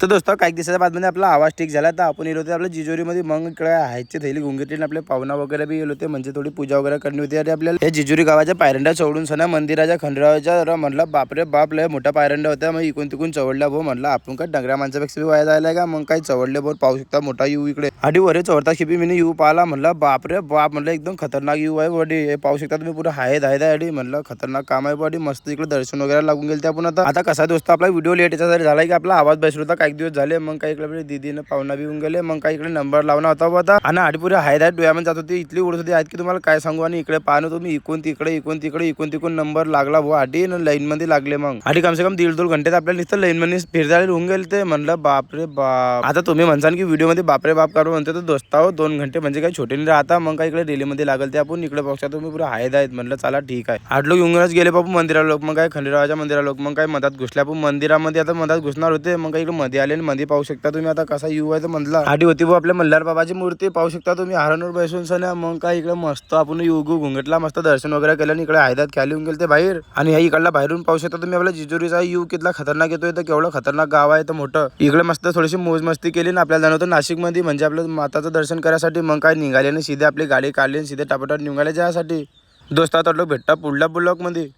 तर दोस्तों काही दिवसाच्या बादमध्ये आपला आवाज ठीक झाला तर आपण गेलो होते आपल्या जिजोरीमध्ये. मग इकडे हायचे थैली घुंगेटली आपले पाहुणा वगैरे बी गेलो होते, म्हणजे थोडी पूजा वगैरे करणी होती. आणि आपल्याला हे जिजोरी गावाच्या पायरंड्या चढून सणा मंदिराच्या खंडरावाच्या म्हटलं बापरे बाप लय मोठा पायरंड्या होत्या. मग इकून तिकून चवडल्या भाऊ, म्हटलं आपण काय डंगऱ्या माणसापेक्षा वाया जायला का. मग काही चवडले भाऊ पाहू शकता मोठा येऊ इकडे आधी वरे चढता शिपी मी येऊ पाहिला. म्हटलं बापरे बाप, म्हटलं एकदम खतरनाक येऊ आहे बॉडी. हे पाहू शकता तुम्ही पुढे हाय धाय म्हटलं खतरनाक काम आहे बॉडी. मस्त इकडे दर्शन वगैरे लागून गेले. आपण आता कसा दोस्त आपला व्हिडिओ लेट याच्यासाठी झाला की आपला आवाज बसला होता काही दिवस झाले. मग काही इकडे दीदीनं पाहुणा बी येऊन गेले. मग काही इकडे नंबर लावला होता आणि आडीपुरी हाय धाय डोळ्यामध्ये जात होती. इथली उडत होती आहेत की तुम्हाला काय सांगू. आणि इकडे पाहणं तुम्ही इकून तिकडे नंबर लागला भाऊ. आधी लाईन मध्ये लागले. मग आधी कमसे कम 1.5-2 घंटे आपल्याला नुसतं लाईन मध्ये फिरजायला होऊन गेले. ते म्हणलं बापरे बाप. आता तुम्ही म्हणसान की व्हिडिओ मध्ये बापरे बाप काढून म्हणते तर दोस्ताव 2 घंटे म्हणजे काही छोटे नाही राहता. मग काही इकडे डेली मध्ये लागल ते आपण इकडे बघता तुम्ही पुरा हाय आहेत. म्हणलं चला ठीक आहे. 8 लोक येऊनच गेले बापू मंदिराला लोक. मग काय खंडेरावाच्या मंदिराला लोक. मग काय मधात घुसल्या आपण मंदिरामध्ये. आता मधात घुसणार होते. मग काही इकडे मध्ये आले आणि मध्ये पाहू शकता तुम्ही आता कसा येऊ आहे. तर म्हणला आधी होती भाऊ आपल्या मल्हार बाबाची मूर्ती पाहू शकता तुम्ही हरणवर बसून सण्या. मग काय इकडे मस्त आपण युगू घुंगटला मस्त दर्शन वगैरे केलं. आणि इकडे हायदात खाली येऊन गेले ते बाहेर. आणि ह्या इकडला बाहेरून पाहू शकता तुम्ही आपल्या जिजोरीचा यू कितला खतरनाक येतोय. तर केवढं खतरनाक गाव आहे तर मोठं. इकडे मस्त थोडीशी मोज मस्ती केली ना आपल्याला जाणवतं नाशिक मध्ये, म्हणजे आपलं माताचं दर्शन करायसाठी. मग काय निघाले आणि सीधे आपली गाडी काढली आणि सीधे टापाटाप निघाले ज्यासाठी. दोस्ता भेटता पुढल्या ब्लॉक मध्ये.